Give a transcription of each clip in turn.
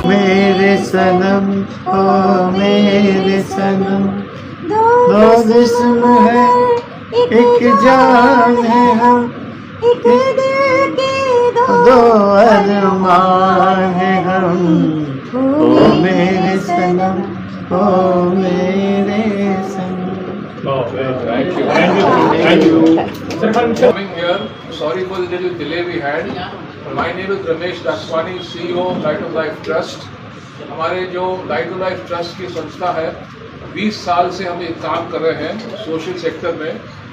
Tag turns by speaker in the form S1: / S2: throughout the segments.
S1: मेरे सनम ओ मेरे सनम, दो जिस्म है एक जान है हम, एक दिल के दो अरमान है हम। ओ मेरे सनम ओ मेरे सनम।
S2: Thank you. Thank you. Coming here, sorry for the little delay we had. My name is Ramesh Daswani, CEO of Light of Life Trust. हमारे जो Light of Life Trust की संस्था है, 20 साल से हम ये काम कर रहे हैं सोशल सेक्टर में,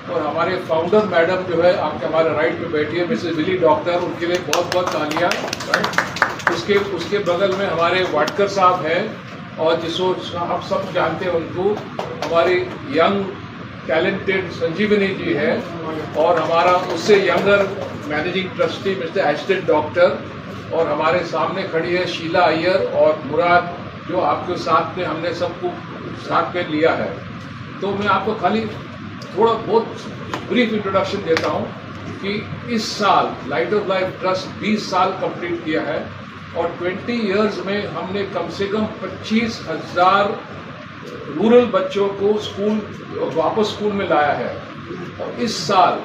S2: और हमारे फाउंडर मैडम जो है आपके हमारे राइट पे बैठी है, मिसेस विली डॉक्टर, उनके लिए बहुत बहुत तालियां। राइट, उसके बगल में हमारे वाडकर साहब हैं, और जिसको आप सब जानते हैं उनको, हमारी यंग टैलेंटेड संजीवनी जी है, और हमारा उससे यंगर मैनेजिंग ट्रस्टी मिस्टर एस्टेड डॉक्टर, और हमारे सामने खड़ी है शीला अय्यर और मुराद, जो आपके साथ में हमने सबको साथ में लिया है। तो मैं आपको खाली थोड़ा बहुत ब्रीफ इंट्रोडक्शन देता हूँ कि इस साल लाइट ऑफ लाइफ ट्रस्ट 20 साल कंप्लीट किया है, और 20 इयर्स में हमने कम से कम 25,000 रूरल बच्चों को वापस स्कूल में लाया है। और इस साल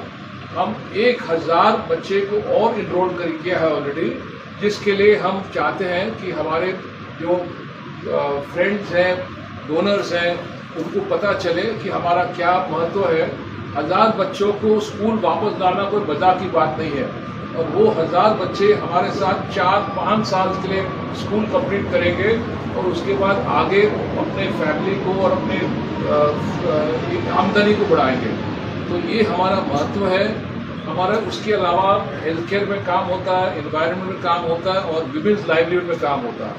S2: हम 1,000 बच्चे को और इनरोल कर किया है ऑलरेडी, जिसके लिए हम चाहते हैं कि हमारे जो फ्रेंड्स हैं, डोनर्स हैं, उनको पता चले कि हमारा क्या महत्व है। 1,000 बच्चों को स्कूल वापस लाना कोई मजाक की बात नहीं है, और वो 1,000 बच्चे हमारे साथ 4-5 साल के लिए स्कूल कंप्लीट करेंगे, और उसके बाद आगे अपने फैमिली को और अपने आमदनी को बढ़ाएंगे। तो ये हमारा महत्व है हमारा। उसके अलावा हेल्थ केयर में काम होता है, एनवायरनमेंट में काम होता है, और विमेंस लाइवलीहुड में काम होता है।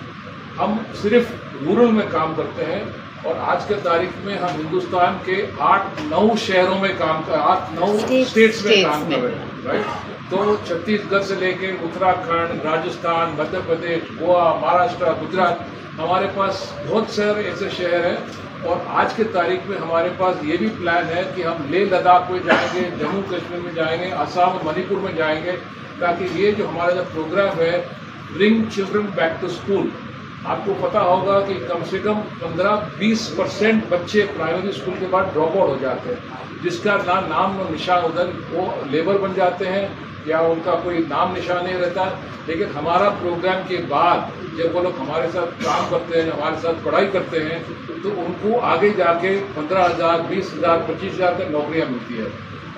S2: हम सिर्फ रूरल में काम करते हैं, और आज के तारीख में हम हिंदुस्तान के 8-9 शहरों में 8-9 स्टेट्स में काम कर रहे हैं। राइट, तो छत्तीसगढ़ से लेके उत्तराखंड, राजस्थान, मध्य प्रदेश, गोवा, महाराष्ट्र, गुजरात, हमारे पास बहुत सारे ऐसे शहर हैं। और आज के तारीख में हमारे पास ये भी प्लान है कि हम लेह लद्दाख में जाएंगे, जम्मू कश्मीर में जाएंगे, असम और मणिपुर में जाएंगे, ताकि ये जो हमारा जो प्रोग्राम है bring children back to school, आपको पता होगा कि कम से कम 15-20% बच्चे प्राइमरी स्कूल के बाद ड्रॉप आउट हो जाते हैं, जिसका ना नाम और निशान उधर वो लेबर बन जाते हैं या उनका कोई नाम निशान नहीं रहता। लेकिन हमारा प्रोग्राम के बाद जब वो लोग हमारे साथ काम करते हैं, हमारे साथ पढ़ाई करते हैं, तो उनको आगे जाके 15,000, 20,000, 25,000 तक नौकरियाँ मिलती है।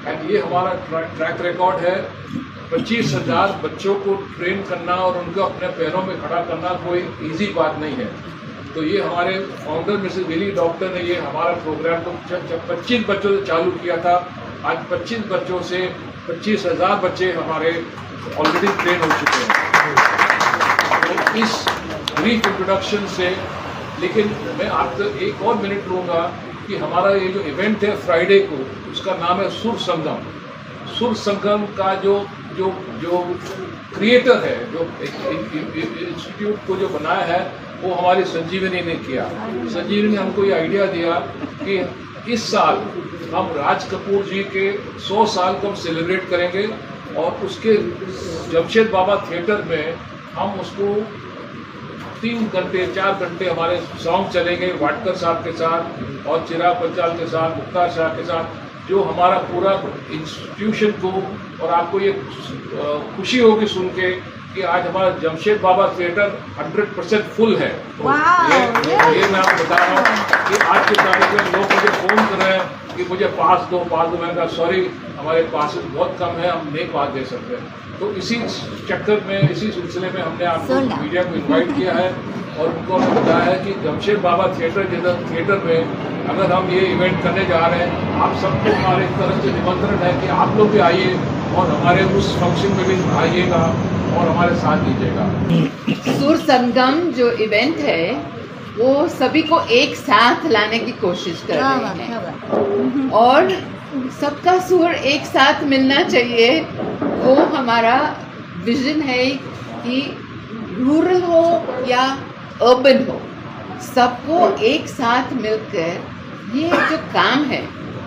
S2: एंड ये हमारा ट्रैक रिकॉर्ड है। 25,000 बच्चों को ट्रेन करना और उनको अपने पैरों में खड़ा करना कोई इजी बात नहीं है। तो ये हमारे फाउंडर मिसेस विली डॉक्टर ने ये हमारा प्रोग्राम को 25 बच्चों से चालू किया था। आज 25 बच्चों से 25,000 बच्चे हमारे ऑलरेडी ट्रेन हो चुके हैं। तो इस ब्रीफ इंट्रोडक्शन से, लेकिन मैं आपसे एक और मिनट लूँगा कि हमारा ये जो इवेंट है फ्राइडे को, उसका नाम है सुर संगम। सुर संगम का जो क्रिएटर है, जो इंस्टीट्यूट को जो बनाया है, वो हमारी संजीवनी ने किया। संजीवनी ने हमको ये आइडिया दिया कि इस साल हम राज कपूर जी के 100 साल को हम सेलिब्रेट करेंगे, और उसके जमशेद बाबा थिएटर में हम उसको 3 घंटे 4 घंटे हमारे सॉन्ग चलेंगे वाडकर साहब के साथ और चिराग पंचाल के साथ, मुख्तार शाह के साथ, जो हमारा पूरा इंस्टीट्यूशन को, और आपको ये खुशी होगी सुन के कि आज हमारा जमशेद बाबा थिएटर 100% फुल है। ये मैं आपको बता रहा हूँ कि आज के तारीख में लोग मुझे फ़ोन कर रहे हैं कि मुझे पास दो। मैंने कहा सॉरी, हमारे पास बहुत कम है, हम नहीं पास दे सकते। तो इसी चक्कर में, इसी सिलसिले में हमने आपको मीडिया को इन्वाइट किया है, और उनको हमें बताया है कि जमशेद बाबा थिएटर में अगर हम ये इवेंट करने जा रहे हैं, आप सबको हमारे तरफ से निमंत्रण है कि आप लोग भी आइए और हमारे उस फंक्शन में भी आइएगा और हमारे साथ दीजिएगा।
S3: सुर संगम जो इवेंट है वो सभी को एक साथ लाने की कोशिश कर रहे हैं, और सबका सुर एक साथ मिलना चाहिए। वो हमारा विजन है कि रूरल हो या अर्बन हो, सबको एक साथ मिलकर ये जो काम है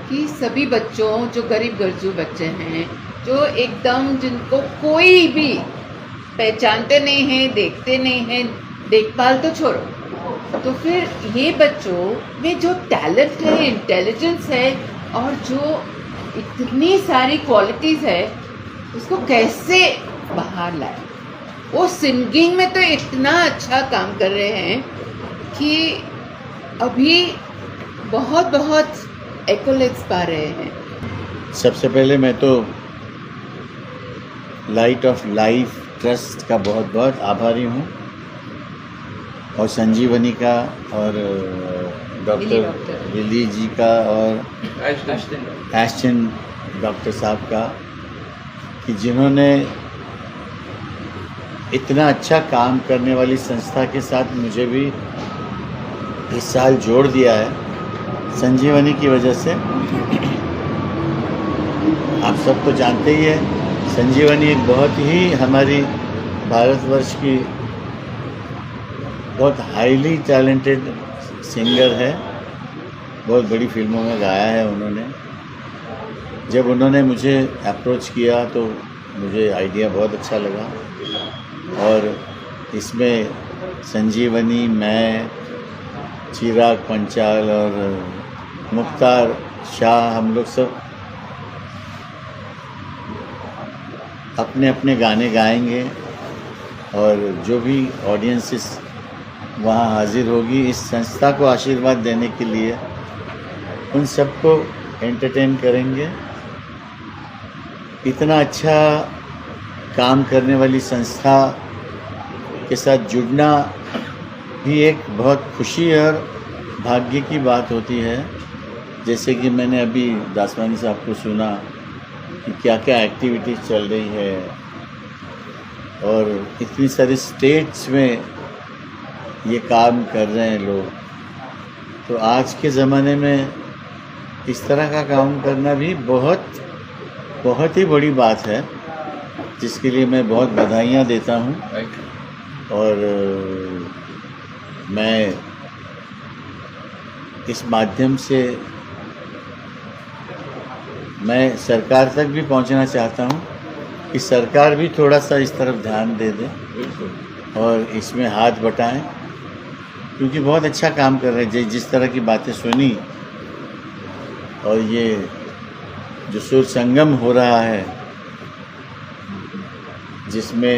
S3: कि सभी बच्चों, जो गरीब गरजू बच्चे हैं, जो एकदम जिनको कोई भी पहचानते नहीं हैं, देखते नहीं हैं, देखभाल तो छोड़ो, तो फिर ये बच्चों में जो टैलेंट है, इंटेलिजेंस है और जो इतनी सारी क्वालिटीज़ है, उसको कैसे बाहर लाए। वो सिंगिंग में तो इतना अच्छा काम कर रहे हैं कि अभी बहुत बहुत एक्कोलेट्स पा रहे हैं।
S1: सबसे पहले मैं तो लाइट ऑफ लाइफ ट्रस्ट का बहुत बहुत आभारी हूँ, और संजीवनी का, और डॉक्टर लिली जी का, और एस्टन डॉक्टर साहब का, कि जिन्होंने इतना अच्छा काम करने वाली संस्था के साथ मुझे भी इस साल जोड़ दिया है संजीवनी की वजह से। आप सब तो जानते ही है, संजीवनी एक बहुत ही हमारी भारतवर्ष की बहुत हाईली टैलेंटेड सिंगर है, बहुत बड़ी फिल्मों में गाया है उन्होंने। जब उन्होंने मुझे अप्रोच किया तो मुझे आइडिया बहुत अच्छा लगा, और इसमें संजीवनी, मैं, चिराग पंचाल और मुख्तार शाह, हम लोग सब अपने अपने गाने गाएंगे, और जो भी ऑडियंसेस वहाँ हाजिर होगी इस संस्था को आशीर्वाद देने के लिए, उन सबको एंटरटेन करेंगे। इतना अच्छा काम करने वाली संस्था के साथ जुड़ना भी एक बहुत खुशी और भाग्य की बात होती है। जैसे कि मैंने अभी दासवानी साहब को सुना कि क्या क्या एक्टिविटीज़ चल रही है, और इतनी सारी स्टेट्स में ये काम कर रहे हैं लोग। तो आज के ज़माने में इस तरह का काम करना भी बहुत ही बड़ी बात है, जिसके लिए मैं बहुत बधाइयाँ देता हूँ। और मैं इस माध्यम से मैं सरकार तक भी पहुँचना चाहता हूँ कि सरकार भी थोड़ा सा इस तरफ ध्यान दे दे और इसमें हाथ बटाएं, क्योंकि बहुत अच्छा काम कर रहे हैं। जिस तरह की बातें सुनी, और ये जो सुर संगम हो रहा है, जिसमें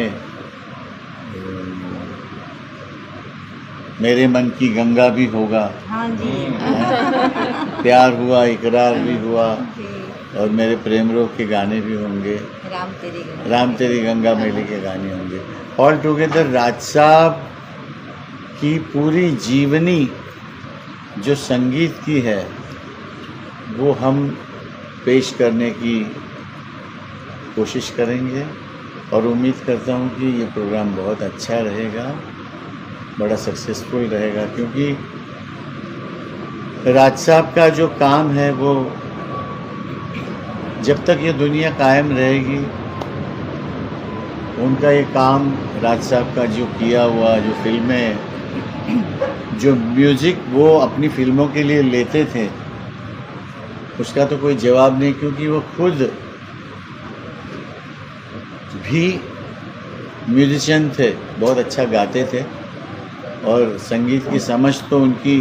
S1: मेरे मन की गंगा भी होगा,
S4: हाँ जी,
S1: प्यार हुआ, इकरार भी हुआ, और मेरे प्रेम रोग के गाने भी होंगे, राम तेरी गंगा मैली के गाने होंगे। ऑल टुगेदर राज साहब की पूरी जीवनी जो संगीत की है, वो हम पेश करने की कोशिश करेंगे, और उम्मीद करता हूँ कि ये प्रोग्राम बहुत अच्छा रहेगा, बड़ा सक्सेसफुल रहेगा। क्योंकि राज साहब का जो काम है वो जब तक ये दुनिया कायम रहेगी, उनका ये काम, राज साहब का जो किया हुआ, जो फिल्में, जो म्यूज़िक वो अपनी फिल्मों के लिए लेते थे, उसका तो कोई जवाब नहीं, क्योंकि वो खुद भी म्यूजिशियन थे, बहुत अच्छा गाते थे, और संगीत की समझ तो उनकी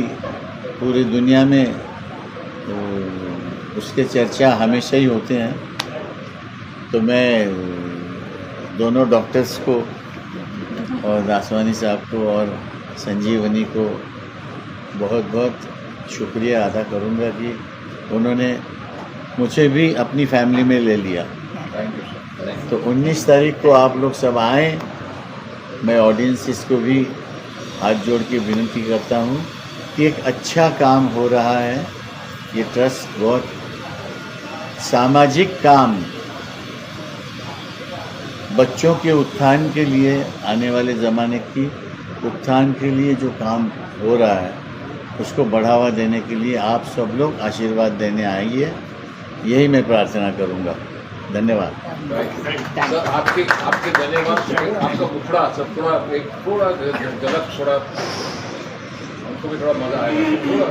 S1: पूरी दुनिया में उसके चर्चा हमेशा ही होते हैं। तो मैं दोनों डॉक्टर्स को और दासवानी साहब को और संजीवनी को बहुत बहुत शुक्रिया अदा करूंगा कि उन्होंने मुझे भी अपनी फैमिली में ले लिया। तो 19 तारीख को आप लोग सब आएँ। मैं ऑडियंसेस को भी हाथ जोड़ के विनती करता हूँ कि एक अच्छा काम हो रहा है। ये ट्रस्ट बहुत सामाजिक काम, बच्चों के उत्थान के लिए, आने वाले ज़माने की उत्थान के लिए जो काम हो रहा है, उसको बढ़ावा देने के लिए आप सब लोग आशीर्वाद देने आइए, यही मैं प्रार्थना करूँगा। धन्यवाद।
S2: सर, आपके धन्यवाद। आपका मुखड़ा सब थोड़ा गलत, थोड़ा हमको भी थोड़ा मजा आएगा। थोड़ा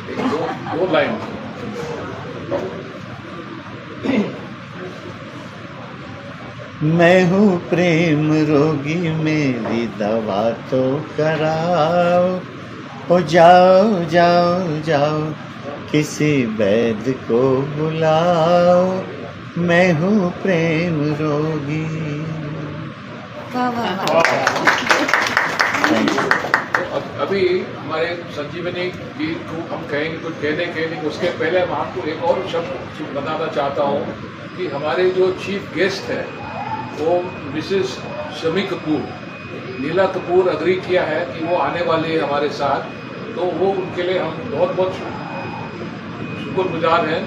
S2: एक दो लाइन
S1: मैं हूँ प्रेम रोगी, मेरी दवा तो कराओ। ओ जाओ जाओ जाओ, किसी वैद्य को बुलाओ, मैं हूँ प्रेम रोगी।
S4: वाह वाह वाह।
S2: अभी हमारे संजीवनी जी को हम कहेंगे कुछ कहने उसके पहले मैं आपको एक और शब्द बताना चाहता हूँ कि हमारे जो चीफ गेस्ट है वो मिसेस शमी कपूर, नीला कपूर अग्री किया है कि वो आने वाले हैं हमारे साथ, तो वो उनके लिए हम बहुत बहुत शुक्रगुजार हैं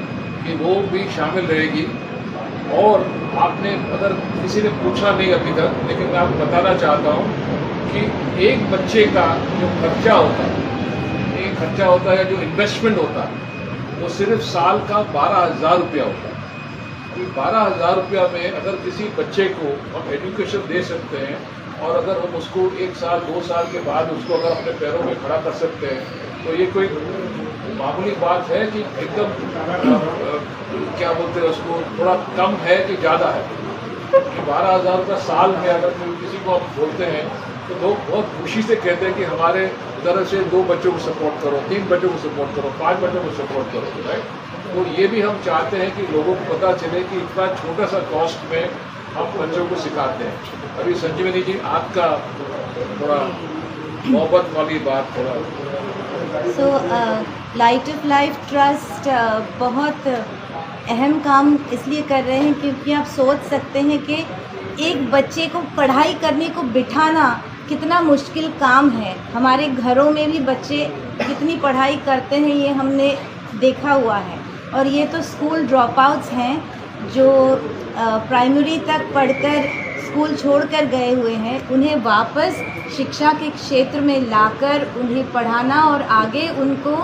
S2: कि वो भी शामिल रहेगी। और आपने अगर किसी ने पूछा नहीं अभी तक, लेकिन मैं आपको बताना चाहता हूँ कि एक बच्चे का जो खर्चा होता है, जो इन्वेस्टमेंट होता है, वो सिर्फ साल का 12,000 रुपया होता है। 12,000 रुपया में अगर किसी बच्चे को हम एजुकेशन दे सकते हैं और अगर हम उसको 1 साल 2 साल के बाद उसको अगर अपने पैरों में खड़ा कर सकते हैं, तो ये कोई मामूली बात है कि एकदम क्या बोलते हैं उसको, थोड़ा कम है कि ज़्यादा है। कि 12,000 रुपया साल में अगर किसी को हम बोलते हैं तो लोग बहुत खुशी से कहते हैं कि हमारे तरफ से 2 बच्चों को सपोर्ट करो, 3 बच्चों को सपोर्ट करो, 5 बच्चों को सपोर्ट करो, राइट। तो ये भी हम चाहते हैं कि लोगों को पता चले कि इतना छोटा सा कॉस्ट में हम बच्चों को सिखाते हैं। अभी संजीवनी जी आपका थोड़ा मोहब्बत वाली बात थोड़ा।
S4: सो लाइट ऑफ लाइफ ट्रस्ट बहुत अहम काम इसलिए कर रहे हैं क्योंकि आप सोच सकते हैं कि एक बच्चे को पढ़ाई करने को बिठाना कितना मुश्किल काम है। हमारे घरों में भी बच्चे कितनी पढ़ाई करते हैं ये हमने देखा हुआ है। और ये तो स्कूल ड्रॉप आउट्स हैं जो प्राइमरी तक पढ़कर स्कूल छोड़कर गए हुए हैं, उन्हें वापस शिक्षा के क्षेत्र में लाकर उन्हें पढ़ाना और आगे उनको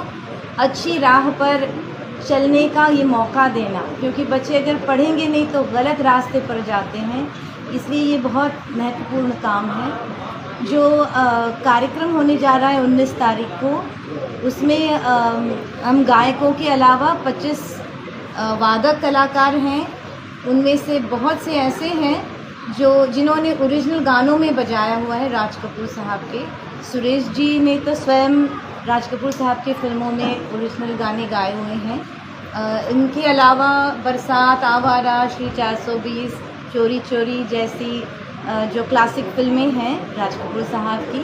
S4: अच्छी राह पर चलने का ये मौका देना, क्योंकि बच्चे अगर पढ़ेंगे नहीं तो गलत रास्ते पर जाते हैं। इसलिए ये बहुत महत्वपूर्ण काम है। जो कार्यक्रम होने जा रहा है 19 तारीख को, उसमें हम गायकों के अलावा 25 वादक कलाकार हैं। उनमें से बहुत से ऐसे हैं जिन्होंने ओरिजिनल गानों में बजाया हुआ है राज कपूर साहब के। सुरेश जी ने तो स्वयं राज कपूर साहब के फिल्मों में ओरिजिनल गाने गाए हुए हैं। इनके अलावा बरसात, आवारा, श्री 420, चोरी चोरी जैसी जो क्लासिक फिल्में हैं राज कपूर साहब की,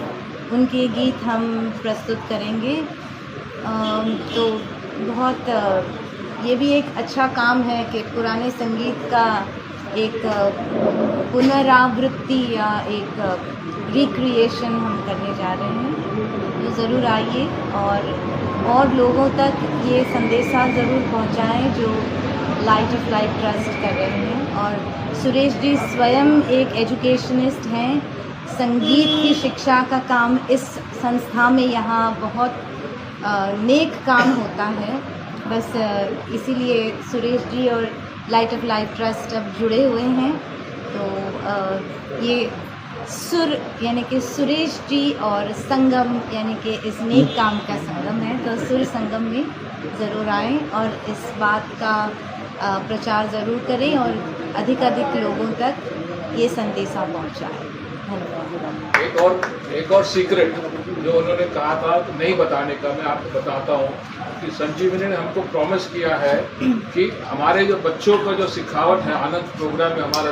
S4: उनके गीत हम प्रस्तुत करेंगे। तो बहुत ये भी एक अच्छा काम है कि पुराने संगीत का एक पुनरावृत्ति या एक रिक्रिएशन हम करने जा रहे हैं। तो ज़रूर आइए और लोगों तक ये संदेशा ज़रूर पहुंचाएं जो लाइट ऑफ लाइफ ट्रस्ट कर रहे हैं। और सुरेश जी स्वयं एक एजुकेशनिस्ट हैं। संगीत की शिक्षा का काम इस संस्था में यहाँ बहुत नेक काम होता है। बस इसीलिए सुरेश जी और लाइट ऑफ लाइफ ट्रस्ट अब जुड़े हुए हैं। तो ये सुर यानी कि सुरेश जी और संगम यानी कि इस नेक काम का संगम है। तो सुर संगम में ज़रूर आएं और इस बात का प्रचार ज़रूर करें और अधिक लोगों तक ये संदेशा पहुंचाएं।
S2: एक और सीक्रेट जो उन्होंने कहा था कि नहीं बताने का, मैं आपको बताता हूँ कि संजीवनी ने हमको प्रॉमिस किया है कि हमारे जो बच्चों का जो सिखावट है आनंद प्रोग्राम में हमारा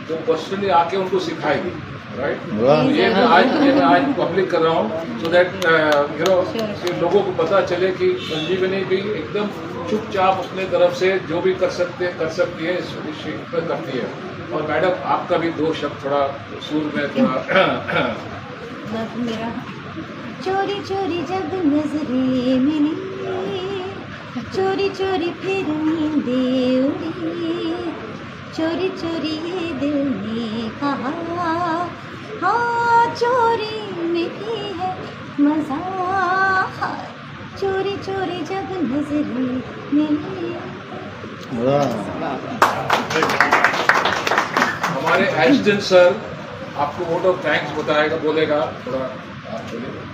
S2: जो पर्सनली आके उनको सिखाएगी, राइट। ये मैं आज पब्लिक कर रहा हूँ सो दैट लोगों को पता चले कि संजीवनी भी एकदम चुपचाप अपने तरफ से जो भी कर सकती है इस पर करती है। और मैडम आपका भी 2 शब्द थोड़ा सुर में थोड़ा
S4: मेरा चोरी चोरी जब नजरे मिली, चोरी चोरी फिर नींदे उड़ी, चोरी चोरी ये दिल ने कहा, हाँ चोरी में भी है मजा, चोरी चोरी जब नजरे मिली।
S2: हमारे एसिस्टेंट सर आपको वोट ऑफ थैंक्स बोलेगा थोड़ा आप बोलिए।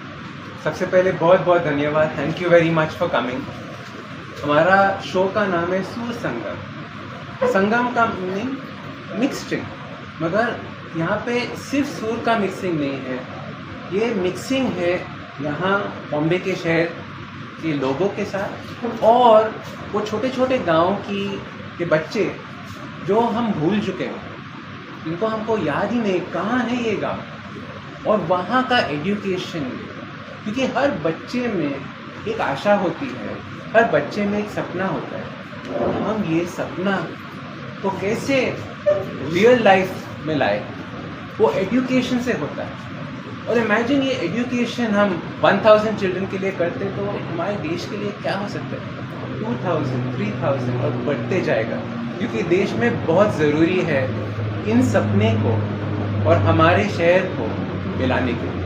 S5: सबसे पहले बहुत बहुत धन्यवाद, thank you very much for coming. हमारा शो का नाम है सुर संगम। संगम का मीनिंग मिक्सचरिंग, मगर यहाँ पे सिर्फ सुर का मिक्सिंग नहीं है, ये मिक्सिंग है यहाँ बॉम्बे के शहर के लोगों के साथ और वो छोटे छोटे गाँव के बच्चे जो हम भूल चुके हैं, जिनको हमको याद ही नहीं कहाँ है ये गाँव, और वहाँ का एजुकेशन, क्योंकि हर बच्चे में एक आशा होती है, हर बच्चे में एक सपना होता है, और हम ये सपना को कैसे रियल लाइफ में लाए, वो एजुकेशन से होता है। और इमेजिन ये एजुकेशन हम 1000 चिल्ड्रन के लिए करते तो हमारे देश के लिए क्या हो सकता है, 2000, 3000 और बढ़ते जाएगा, क्योंकि देश में बहुत ज़रूरी है इन सपने को और हमारे शहर को मिलाने के लिए।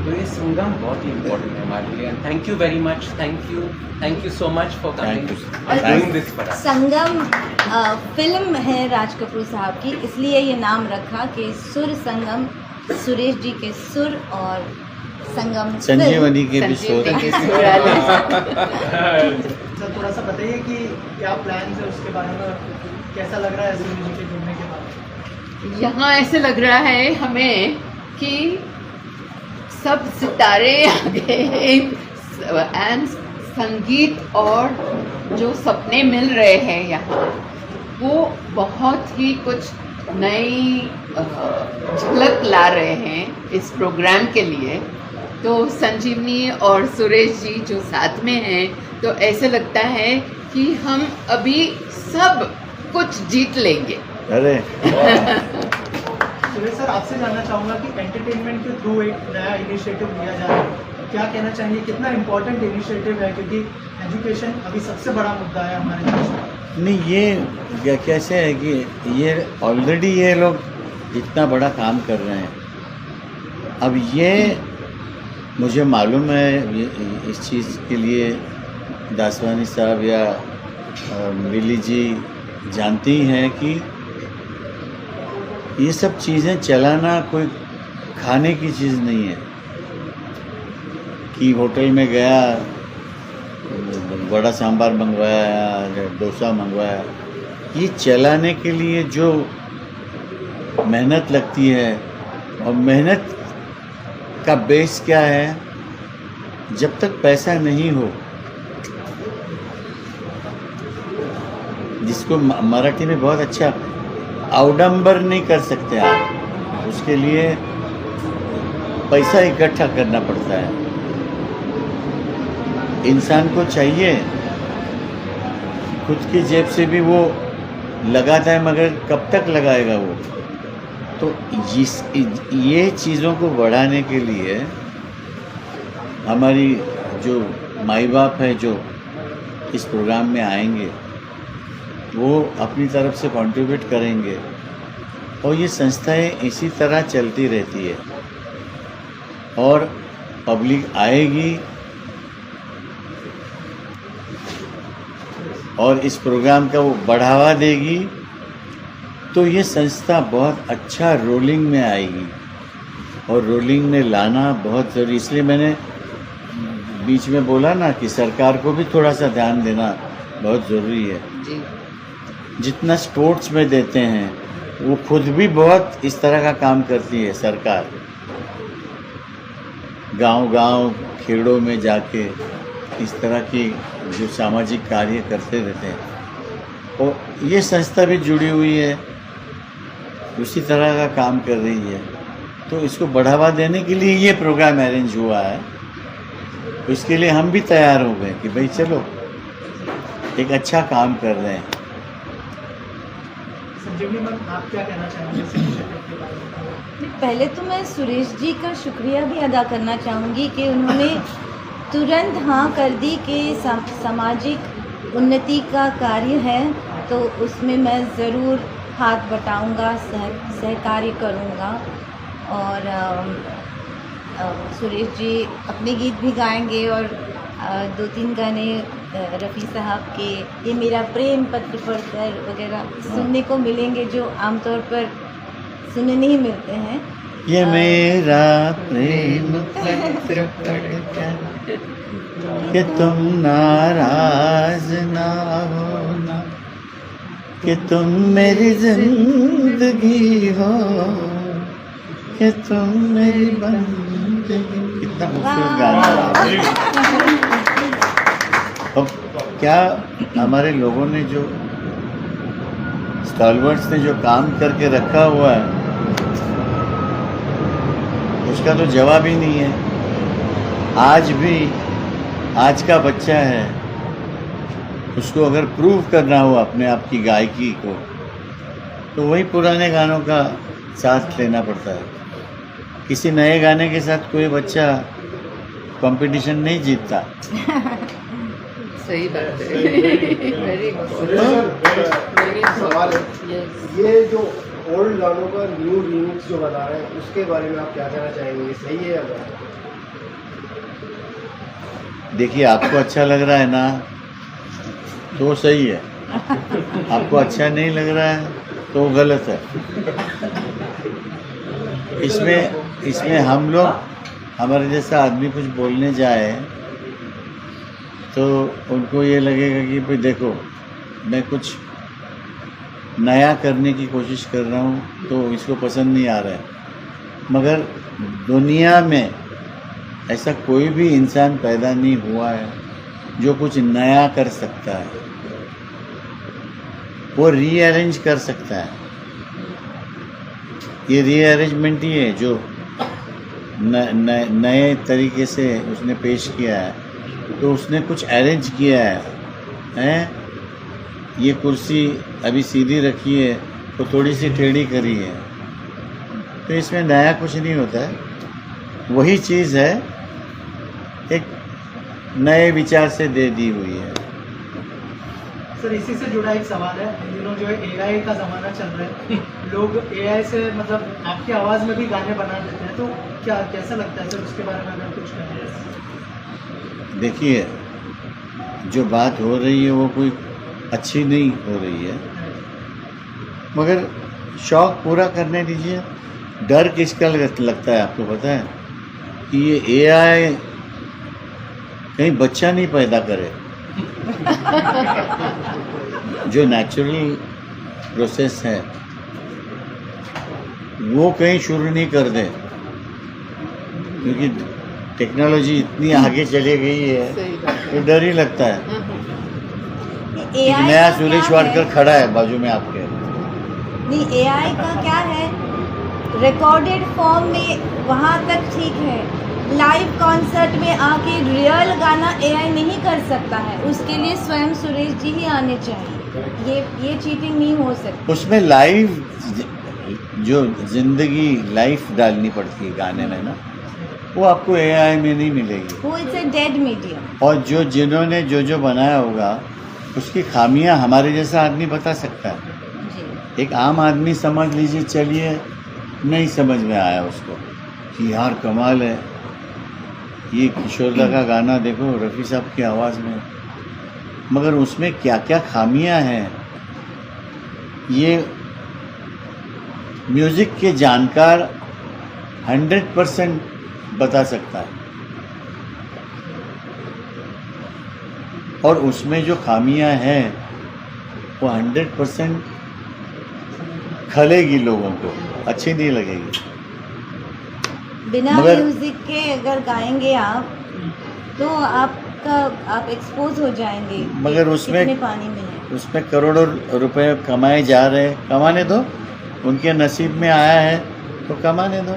S5: तो ये संगम बहुत ही इम्पोर्टेंट है हमारे लिए। Thank you very much, thank you so much for coming doing this for us.
S4: Sangam film है राज कपूर साहब की, इसलिए ये नाम रखा कि सुर संगम, सुरेश जी के सुर और संगम
S1: संजीवनी के भी शोध।
S6: सर थोड़ा सा बताइए कि क्या प्लान है उसके बारे में, कैसा लग रहा है सुरेश जी के जुड़ने के बाद?
S3: यहाँ ऐसे लग रहा है हमें कि सब सितारे आ गए एंड संगीत और जो सपने मिल रहे हैं यहाँ, वो बहुत ही कुछ नई झलक ला रहे हैं इस प्रोग्राम के लिए। तो संजीवनी और सुरेश जी जो साथ में हैं, तो ऐसे लगता है कि हम अभी सब कुछ जीत लेंगे।
S1: अरे
S6: सुरेश सर, आपसे जानना चाहूँगा कि एंटरटेनमेंट के थ्रू एक नया इनिशिएटिव लिया जा रहा है, क्या कहना चाहेंगे, कितना इम्पोर्टेंट इनिशिएटिव है, क्योंकि एजुकेशन अभी सबसे बड़ा मुद्दा है हमारे देश में।
S1: नहीं, ये कैसे है कि ये ऑलरेडी ये लोग इतना बड़ा काम कर रहे हैं। अब ये मुझे मालूम है इस चीज़ के लिए दासवानी साहब या मिली जी जानती हैं कि ये सब चीज़ें चलाना कोई खाने की चीज़ नहीं है कि होटल में गया, बड़ा सांभर मंगवाया या डोसा मंगवाया। ये चलाने के लिए जो मेहनत लगती है, और मेहनत का बेस क्या है, जब तक पैसा नहीं हो, जिसको मराठी में बहुत अच्छा आउडंबर नहीं कर सकते आप, उसके लिए पैसा इकट्ठा करना पड़ता है। इंसान को चाहिए खुद की जेब से भी वो लगाता है, मगर कब तक लगाएगा वो। तो ये चीज़ों को बढ़ाने के लिए हमारी जो माई बाप है जो इस प्रोग्राम में आएंगे, वो अपनी तरफ से कंट्रीब्यूट करेंगे, और ये संस्थाएं इसी तरह चलती रहती है, और पब्लिक आएगी और इस प्रोग्राम का वो बढ़ावा देगी, तो ये संस्था बहुत अच्छा रोलिंग में आएगी, और रोलिंग में लाना बहुत ज़रूरी। इसलिए मैंने बीच में बोला ना कि सरकार को भी थोड़ा सा ध्यान देना बहुत ज़रूरी है।
S3: जी।
S1: जितना स्पोर्ट्स में देते हैं, वो खुद भी बहुत इस तरह का काम करती है सरकार, गांव-गांव खेड़ों में जाके इस तरह की जो सामाजिक कार्य करते रहते हैं, और ये संस्था भी जुड़ी हुई है, उसी तरह का काम कर रही है। तो इसको बढ़ावा देने के लिए ये प्रोग्राम अरेंज हुआ है। तो इसके लिए हम भी तैयार हो गए कि भाई चलो एक अच्छा काम कर रहे हैं।
S6: संजीवनी मैम, आप क्या कहना चाहेंगे इस इनिशिएटिव के बारे में?
S4: पहले तो मैं सुरेश जी का शुक्रिया भी अदा करना चाहूँगी कि उन्होंने तुरंत हाँ कर दी कि सामाजिक उन्नति का कार्य है, तो उसमें मैं ज़रूर हाथ बटाऊँगा, सहकार्य करूँगा। और सुरेश जी अपने गीत भी गाएंगे, और 2-3 गाने रफ़ी साहब के ये मेरा प्रेम पत्र पढ़कर वगैरह सुनने को मिलेंगे, जो आमतौर पर सुनने नहीं मिलते हैं।
S1: ये मेरा प्रेम पत्र पढ़कर कि तुम नाराज ना होना, कि तुम मेरी जिंदगी हो, कि तुम मेरी बंदगी। कितना खूबसूरत गाना है। अब क्या हमारे लोगों ने जो स्टॉलवर्ड्स ने जो काम करके रखा हुआ है उसका तो जवाब ही नहीं है। आज भी आज का बच्चा है, उसको अगर प्रूव करना हो अपने आप की गायकी को तो वही पुराने गानों का साथ लेना पड़ता है। किसी नए गाने के साथ कोई बच्चा कंपटीशन नहीं जीतता।
S3: सही बात है। वेरी
S7: सवाल है, ये जो ओल्ड गानों का न्यू रीमिक्स जो बता रहे हैं उसके बारे में आप क्या कहना चाहेंगे, सही है या गलत?
S1: देखिए, आपको अच्छा लग रहा है ना तो सही है, आपको अच्छा नहीं लग रहा है तो गलत है। इसमें हम लोग, हमारे जैसा आदमी कुछ बोलने जाए तो उनको ये लगेगा कि भाई देखो मैं कुछ नया करने की कोशिश कर रहा हूँ तो इसको पसंद नहीं आ रहा है। मगर दुनिया में ऐसा कोई भी इंसान पैदा नहीं हुआ है जो कुछ नया कर सकता है, वो रीअरेंज कर सकता है। ये रीअरेंजमेंट ही है जो नए तरीके से उसने पेश किया है। तो उसने कुछ अरेंज किया है, ये कुर्सी अभी सीधी रखी है तो थोड़ी सी टेढ़ी करी है, तो इसमें नया कुछ नहीं होता है। वही चीज़ है एक नए विचार से दे दी हुई है।
S6: सर इसी से जुड़ा एक सवाल है, इन दिनों जो है AI का ज़माना चल रहा है, लोग AI से मतलब आपकी आवाज़ में भी गाने बना देते हैं, तो क्या कैसा लगता है सर उसके बारे में अगर कुछ कहें?
S1: देखिए, जो बात हो रही है वो कोई अच्छी नहीं हो रही है, मगर शौक़ पूरा करने दीजिए। डर किसका लगता है आपको पता है कि ये AI कहीं बच्चा नहीं पैदा करे। जो नेचुरल प्रोसेस है वो कहीं शुरू नहीं कर दे, क्योंकि टेक्नोलॉजी इतनी आगे चली गई है तो डर ही लगता है। एक नया सुरेश वाडकर खड़ा है बाजू में आपके।
S4: नहीं, AI का क्या है, रिकॉर्डेड फॉर्म में वहाँ तक ठीक है, लाइव कॉन्सर्ट में आके रियल गाना AI नहीं कर सकता है, उसके लिए स्वयं सुरेश जी ही आने चाहिए। ये चीटिंग नहीं हो सकती।
S1: उसमें लाइव जो जिंदगी लाइफ डालनी पड़ती है गाने में ना, वो आपको AI में नहीं मिलेगी।
S4: वो इट्स अ डेड मीडियम।
S1: और जिन्होंने जो बनाया होगा उसकी खामियां हमारे जैसा आदमी बता सकता है।
S4: जी।
S1: एक आम आदमी समझ लीजिए, चलिए नहीं समझ में आया उसको कि यार कमाल है, ये किशोरदा का गाना देखो रफ़ी साहब की आवाज़ में, मगर उसमें क्या क्या खामियां हैं ये म्यूज़िक के जानकार 100% बता सकता है। और उसमें जो खामियां हैं वो 100% खलेगी, लोगों को अच्छी नहीं लगेगी।
S4: बिना
S1: मगर
S4: म्यूजिक के अगर गाएंगे आप तो आप एक्सपोज हो जाएंगे।
S1: मगर उसमें
S4: कितने पानी में है।
S1: उसमें करोड़ों रुपए कमाए जा रहे हैं, कमाने दो, उनके नसीब में आया है तो कमाने दो।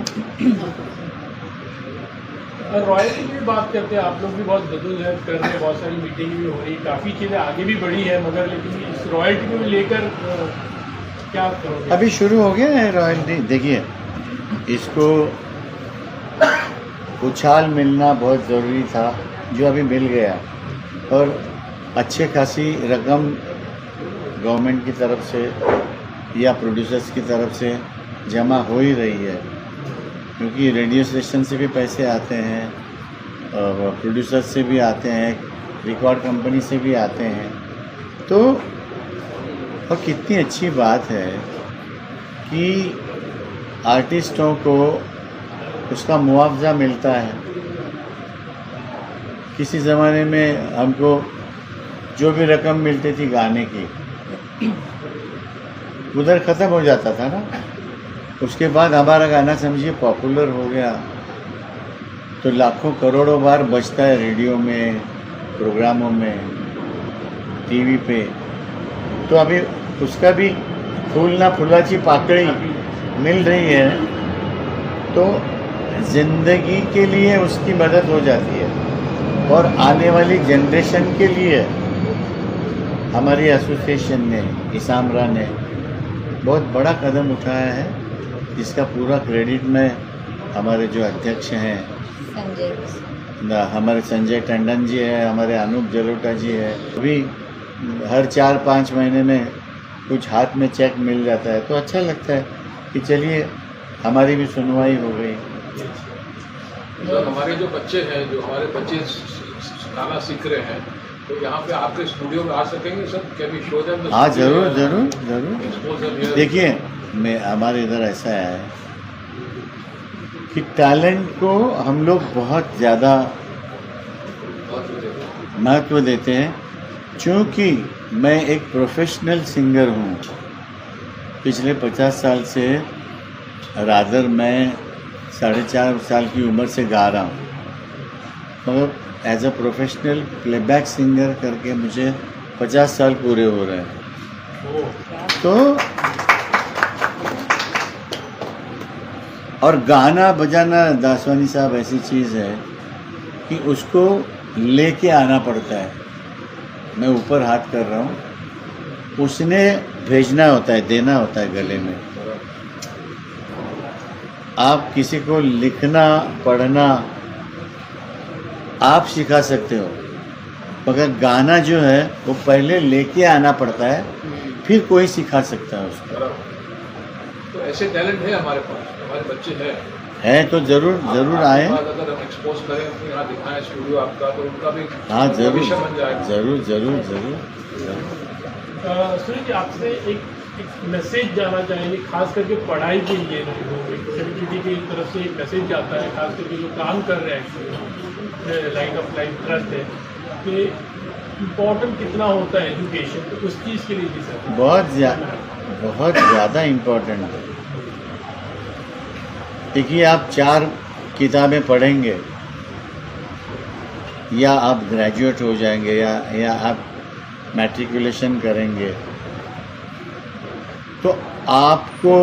S2: रॉयल्टी की बात करते हैं, आप लोग भी बहुत जद्दोजहद कर रहे हैं, बहुत सारी मीटिंग भी हो रही, काफ़ी चीज़ें आगे भी बढ़ी है, मगर लेकिन इस रॉयल्टी को लेकर क्या करोगे?
S1: अभी शुरू हो गया है रॉयल्टी। देखिए, इसको उछाल मिलना बहुत ज़रूरी था, जो अभी मिल गया, और अच्छे खासी रकम गवर्नमेंट की तरफ से या प्रोड्यूसर्स की तरफ से जमा हो ही रही है, क्योंकि रेडियो स्टेशन से भी पैसे आते हैं, प्रोड्यूसर्स से भी आते हैं, रिकॉर्ड कंपनी से भी आते हैं। तो और कितनी अच्छी बात है कि आर्टिस्टों को उसका मुआवजा मिलता है। किसी ज़माने में हमको जो भी रकम मिलती थी गाने की, उधर ख़त्म हो जाता था ना। उसके बाद हमारा गाना समझिए पॉपुलर हो गया, तो लाखों करोड़ों बार बजता है रेडियो में, प्रोग्रामों में, टीवी पे। तो अभी उसका भी फूल ना फुलाची पाकड़ी मिल रही है, तो ज़िंदगी के लिए उसकी मदद हो जाती है। और आने वाली जनरेशन के लिए हमारी एसोसिएशन ने, इसामरा ने बहुत बड़ा कदम उठाया है, जिसका पूरा क्रेडिट मैं हमारे जो अध्यक्ष हैं हमारे संजय टंडन जी है, हमारे अनूप जलोटा जी है। अभी हर 4-5 महीने में कुछ हाथ में चेक मिल जाता है, तो अच्छा लगता है कि चलिए हमारी भी सुनवाई हो गई।
S2: सर, हमारे जो बच्चे हैं, जो हमारे बच्चे गाना सीख रहे हैं, तो यहाँ पे आपके स्टूडियो में आ सकेंगे sir? Can we show them?
S1: हाँ, ज़रूर ज़रूर ज़रूर। देखिए, मैं हमारे इधर ऐसा है कि टैलेंट को हम लोग बहुत ज़्यादा महत्व देते हैं, क्योंकि मैं एक प्रोफेशनल सिंगर हूँ। पिछले 50 साल से रादर मैं 4.5 साल की उम्र से गा रहा हूँ, मगर as a professional playback singer करके मुझे 50 साल पूरे हो रहे हैं। तो और गाना बजाना दासवानी साहब ऐसी चीज़ है कि उसको लेके आना पड़ता है। मैं ऊपर हाथ कर रहा हूँ, उसने भेजना होता है, देना होता है गले में। आप किसी को लिखना पढ़ना आप सिखा सकते हो, मगर गाना जो है वो पहले लेके आना पड़ता है, फिर कोई सिखा सकता है उसको।
S2: तो ऐसे टैलेंट है हमारे पास, हमारे बच्चे हैं
S1: तो ज़रूर ज़रूर आए।
S2: अगर हम एक्सपोज करें, अपने यहाँ दिखाएं स्टूडियो आपका, तो उनका भी
S1: हाँ, ज़रूर
S2: भविष्य बन जाएगा।
S1: ज़रूर ज़रूर ज़रूर।
S8: सुनील जी, आपसे एक मैसेज जाना चाहेंगे, खास करके पढ़ाई के लिए सेलिब्रिटी की तरफ से एक मैसेज जाता है, खास करके जो काम कर रहे हैं लाइट ऑफ लाइफ ट्रस्ट है, कि इम्पोर्टेंट कितना होता है एजुकेशन, तो उस चीज़ के लिए भी सर
S1: बहुत ज़्यादा इम्पोर्टेंट है। देखिए, आप 4 किताबें पढ़ेंगे या आप ग्रेजुएट हो जाएंगे या आप मैट्रिकुलेशन करेंगे, तो आपको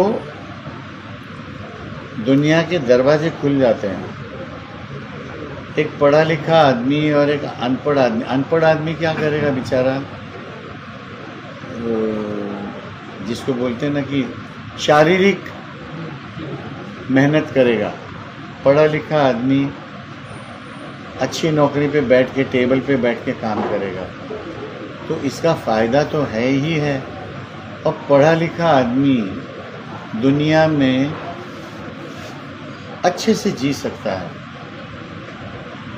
S1: दुनिया के दरवाजे खुल जाते हैं। एक पढ़ा लिखा आदमी और एक अनपढ़ आदमी क्या करेगा बेचारा? जिसको बोलते हैं ना कि शारीरिक मेहनत करेगा। पढ़ा लिखा आदमी अच्छी नौकरी पे बैठ के, टेबल पे बैठ के काम करेगा, तो इसका फ़ायदा तो है ही है। और पढ़ा लिखा आदमी दुनिया में अच्छे से जी सकता है।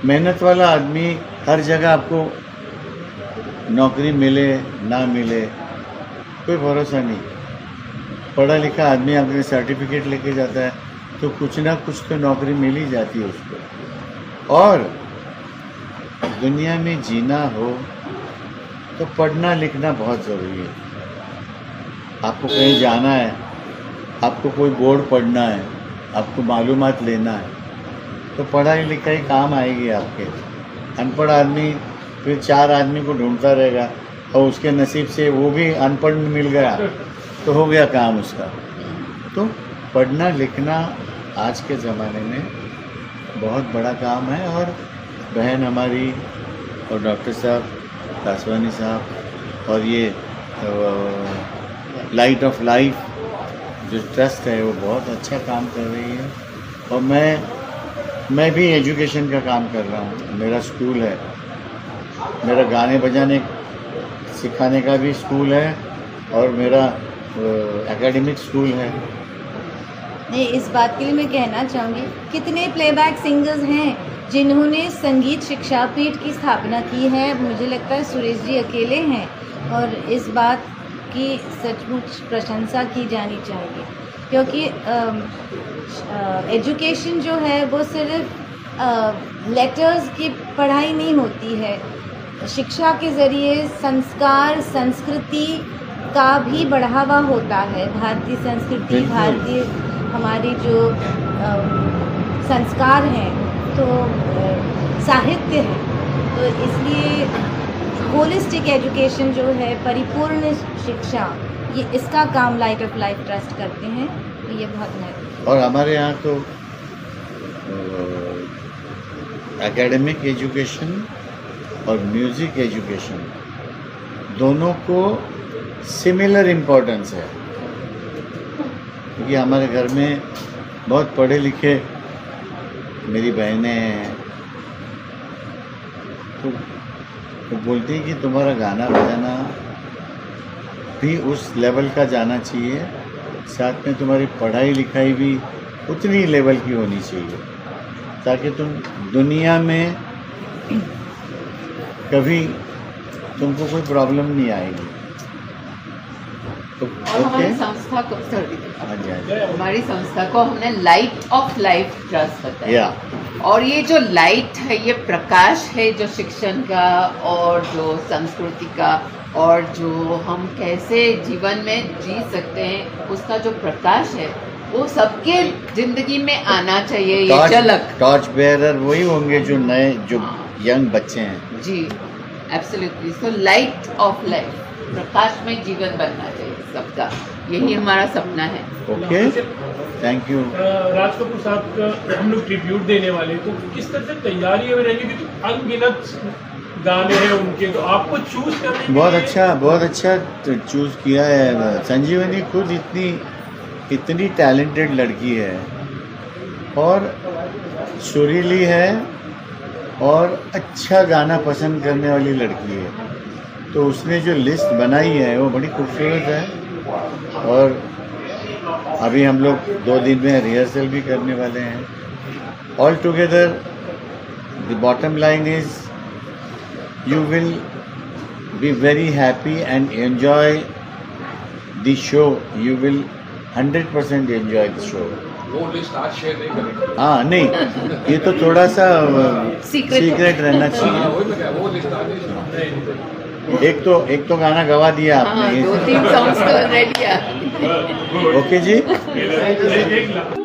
S1: मेहनत वाला आदमी हर जगह आपको नौकरी मिले ना मिले कोई भरोसा नहीं। पढ़ा लिखा आदमी अपने सर्टिफिकेट लेके जाता है तो कुछ ना कुछ तो नौकरी मिल ही जाती है उसको। और दुनिया में जीना हो तो पढ़ना लिखना बहुत ज़रूरी है। आपको कहीं जाना है, आपको कोई बोर्ड पढ़ना है, आपको मालूमात लेना है, तो पढ़ाई लिखाई काम आएगी आपके। अनपढ़ आदमी फिर 4 आदमी को ढूंढता रहेगा और उसके नसीब से वो भी अनपढ़ मिल गया तो हो गया काम उसका। तो पढ़ना लिखना आज के ज़माने में बहुत बड़ा काम है। और बहन हमारी और डॉक्टर साहब, दासवानी साहब और ये लाइट ऑफ लाइफ जो ट्रस्ट है वो बहुत अच्छा काम कर रही है। और मैं भी एजुकेशन का काम कर रहा हूँ। मेरा स्कूल है, मेरा गाने बजाने सिखाने का भी स्कूल है और मेरा एकेडमिक स्कूल है।
S4: नहीं, इस बात के लिए मैं कहना चाहूँगी, कितने प्लेबैक सिंगर्स हैं जिन्होंने संगीत शिक्षा पीठ की स्थापना की है। मुझे लगता है सुरेश जी अकेले हैं और इस बात की सचमुच प्रशंसा की जानी चाहिए, क्योंकि एजुकेशन जो है वो सिर्फ लेटर्स की पढ़ाई नहीं होती है। शिक्षा के ज़रिए संस्कार, संस्कृति, का भी बढ़ावा होता है, भारतीय संस्कृति,
S1: बिल्कुल।
S4: भारतीय हमारी जो संस्कार हैं, तो साहित्य है, तो इसलिए होलिस्टिक एजुकेशन जो है, परिपूर्ण शिक्षा, ये इसका काम लाइट ऑफ लाइफ ट्रस्ट करते हैं, तो ये बहुत महत्वपूर्ण।
S1: और हमारे यहाँ तो एकेडमिक एजुकेशन और म्यूज़िक एजुकेशन दोनों को सिमिलर इम्पोर्टेंस है, क्योंकि हमारे घर में बहुत पढ़े लिखे मेरी बहनें हैं, तो वो बोलती है कि तुम्हारा गाना बजाना भी उस लेवल का जाना चाहिए, साथ में तुम्हारी पढ़ाई लिखाई भी उतनी लेवल की होनी चाहिए, ताकि तुम दुनिया में कभी तुमको कोई प्रॉब्लम नहीं आएगी। तो
S3: और हमारी
S1: ओके,
S3: संस्था को
S1: हाँ जी, हाँ जी,
S3: हमारी संस्था को हमने लाइट ऑफ लाइफ ट्रस्ट बताया।
S1: या
S3: और ये जो लाइट है, ये प्रकाश है जो शिक्षण का और जो संस्कृति का और जो हम कैसे जीवन में जी सकते हैं, उसका जो प्रकाश है वो सबके जिंदगी में आना चाहिए। ये झलक
S1: टॉर्च बेयरर वही होंगे जो नए, जो यंग बच्चे हैं।
S3: जी, absolutely. So light of life, प्रकाश में जीवन बनना चाहिए सबका, यही हमारा सपना है।
S1: Okay, thank you.
S8: Raj Kapoor साहब का हम लोग ट्रिब्यूट देने वाले, तो किस तरह से तैयारी में रहेंगी? क्योंकि अनगिनत गाने हैं उनके, तो आपको चूज करने के
S1: बहुत
S8: लिए-
S1: बहुत अच्छा चूज़ किया है। संजीवनी खुद इतनी टैलेंटेड लड़की है और सुरीली है और अच्छा गाना पसंद करने वाली लड़की है, तो उसने जो लिस्ट बनाई है वो बड़ी खूबसूरत है। और अभी हम लोग 2 दिन में रिहर्सल भी करने वाले हैं। All together the bottom line is you will be very happy and enjoy the show. You will 100% enjoy the show.
S2: वो लिस्ट आज शेयर नहीं करेंगे।
S1: हाँ, नहीं, ये तो थोड़ा सा सीक्रेट रहना
S2: हाँ,
S1: चाहिए।
S2: वही मैं कह रहा हूँ, वो लिस्ट आज नहीं।
S1: एक तो गाना गवा दिया
S3: हाँ,
S1: आपने।
S3: 2-3 सॉन्ग्स तो रेडी है।
S1: ओके जी।
S8: एक लाख